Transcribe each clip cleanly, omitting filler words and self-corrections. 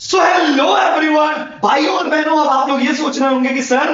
So hello everyone, भाइयों और बहनों, अब आप लोग ये सोच रहे होंगे कि सर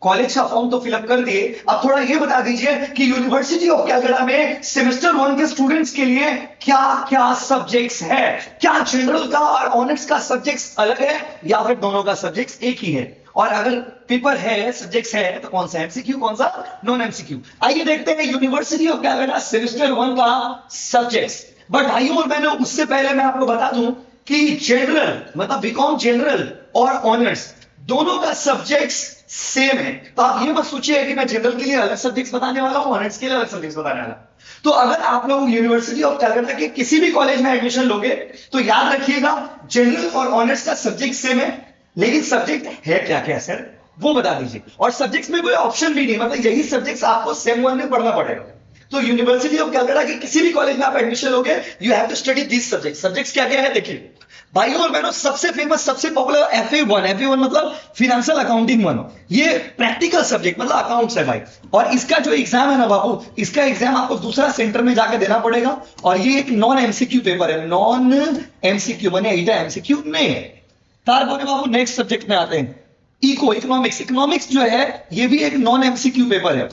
कॉलेज का फॉर्म तो फिलअप कर दिए, अब थोड़ा ये बता दीजिए कि यूनिवर्सिटी ऑफ कैलकाटा में सेमेस्टर 1 के स्टूडेंट्स के लिए क्या क्या सब्जेक्ट्स है। क्या जनरल का और ऑनर्स का सब्जेक्ट्स अलग है या फिर दोनों का सब्जेक्ट्स एक ही है? और अगर पेपर है, सब्जेक्ट्स है, तो कौन सा एमसीक्यू, कौन सा नॉन एमसीक्यू? आइए देखते हैं यूनिवर्सिटी ऑफ कैलकाटा सेमेस्टर 1 का सब्जेक्ट्स। बट भाइयों और बहनों, उससे पहले मैं आपको बता दूं कि जनरल मतलब बीकॉम जनरल और ऑनर्स दोनों का सब्जेक्ट्स सेम है। तो आप ये मत सोचिए कि मैं जनरल के लिए अलग सब्जेक्ट्स बताने वाला हूं, ऑनर्स के लिए अलग सब्जेक्ट्स बताने वाला हूं। तो अगर आप लोग यूनिवर्सिटी ऑफ कैलकाटा के किसी भी कॉलेज में एडमिशन लोगे तो याद रखिएगा जनरल और ऑनर्स का सब्जेक्ट सेम है, लेकिन सब्जेक्ट है क्या क्या सर वो बता दीजिए। और सब्जेक्ट्स में कोई ऑप्शन भी नहीं, मतलब यही सब्जेक्ट्स आपको सेम 1 में पढ़ना पड़ेगा। तो यूनिवर्सिटी ऑफ कैलकाटा के किसी भी कॉलेज में आप एडमिशन लोगे, you have to study this subject. Subjects क्या क्या है देखिए भाइयों और बहनों, सबसे फेमस सबसे पॉपुलर FA1। FA1 मतलब फिनेंशियल अकाउंटिंग 1। ये प्रैक्टिकल सब्जेक्ट मतलब अकाउंट्स है भाई। और इसका जो एग्जाम है ना बाबू, इसका एग्जाम आपको दूसरा सेंटर में जाकर देना पड़ेगा। और ये एक नॉन एमसीक्यू पेपर है, नॉन एमसीक्यू माने एटा एमसीक्यू नहीं है। तार बोले बाबू नेक्स्ट सब्जेक्ट में आते हैं, इकोनॉमिक्स। इकोनॉमिक्स जो है ये भी एक नॉन एमसीक्यू पेपर है,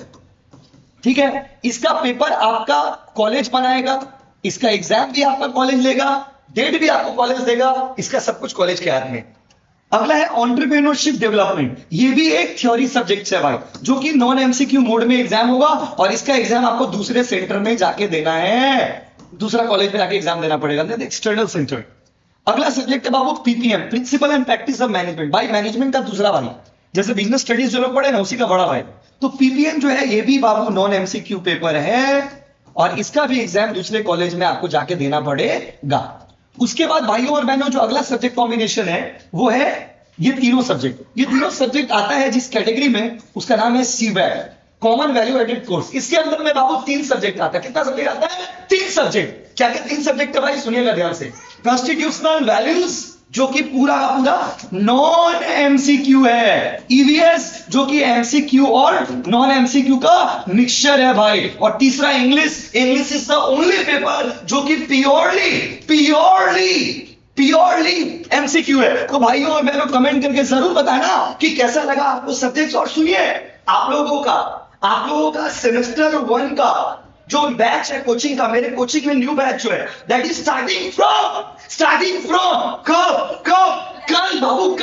ठीक है। इसका पेपर आपका कॉलेज बनाएगा, इसका एग्जाम भी आपका कॉलेज लेगा, डेट भी आपको कॉलेज देगा, इसका सब कुछ कॉलेज के हाथ में। अगला है एंटरप्रेन्योरशिप डेवलपमेंट। ये भी एक थ्योरी सब्जेक्ट है भाई, जो कि नॉन एमसीक्यू मोड में एग्जाम होगा। और इसका एग्जाम आपको दूसरे सेंटर में जाके देना है, दूसरा कॉलेज में जाके एग्जाम देना पड़ेगा, एक्सटर्नल सेंटर। अगला सब्जेक्ट है बाबू PPM, principle and practice of management. भाई मैनेजमेंट का दूसरा भाई, जैसे बिजनेस स्टडीज जो लोग पढ़े ना उसी का बड़ा भाई। तो PPM जो है ये भी बाबू नॉन एमसीक्यू पेपर है, और इसका भी एग्जाम दूसरे कॉलेज में आपको जाके देना पड़ेगा। उसके बाद भाइयों और बहनों, जो अगला सब्जेक्ट कॉम्बिनेशन है वो है ये तीनों सब्जेक्ट। ये तीनों सब्जेक्ट आता है जिस कैटेगरी में, उसका नाम है CVAT, common value added course. इसके अंदर में बाबू 3 सब्जेक्ट आता है। कितना सब्जेक्ट आता है? 3 सब्जेक्ट। क्या क्या 3 सब्जेक्ट है भाई, सुनिएगा ध्यान से। कॉन्स्टिट्यूशनल वैल्यूज जो कि पूरा का पूरा नॉन एमसीक्यू है, EVS जो कि एमसीक्यू और नॉन एमसीक्यू का मिक्सचर है भाई। और तीसरा English. English is the only paper जो कि प्योरली एमसीक्यू है। तो भाइयों और बहनों कमेंट करके जरूर बताना कि कैसा लगा आपको सब्जेक्ट्स। और सुनिए, आप लोगों का सेमेस्टर 1 का जो बैच है कोचिंग का, मेरे कोचिंग में न्यू बैच जो है दैट इज स्टार्टिंग फ्रॉम कल बाबू,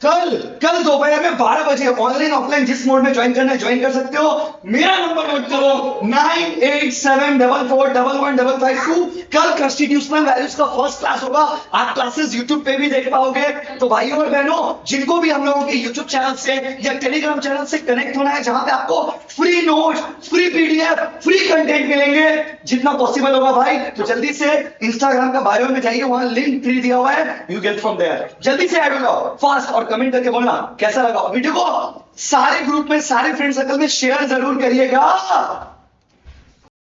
कल दोपहर में 12 बजे ऑनलाइन ऑफलाइन जिस मोड में ज्वाइन करना है ज्वाइन कर सकते हो। मेरा नंबर नोट करो 9874111552। कल कॉन्स्टिट्यूशनल वैल्यूज का फर्स्ट क्लास होगा। आप क्लासेस यूट्यूब पे भी देख पाओगे। तो भाइयों और बहनों, जिनको भी हम लोगों के यूट्यूब चैनल से या टेलीग्राम चैनल से कनेक्ट होना है, जहां पे आपको free notes, free PDF, free content मिलेंगे, जितना पॉसिबल होगा भाई, तो जल्दी से इंस्टाग्राम का बायो में जाइए, वहां लिंक फ्री दिया हुआ है, यू गेट फ्रॉम देयर। जल्दी से ऐड हो जाओ फास्ट, और कमेंट करके बोलना कैसा लगा वीडियो को। सारे ग्रुप में, सारे फ्रेंड सर्कल में शेयर जरूर करिएगा।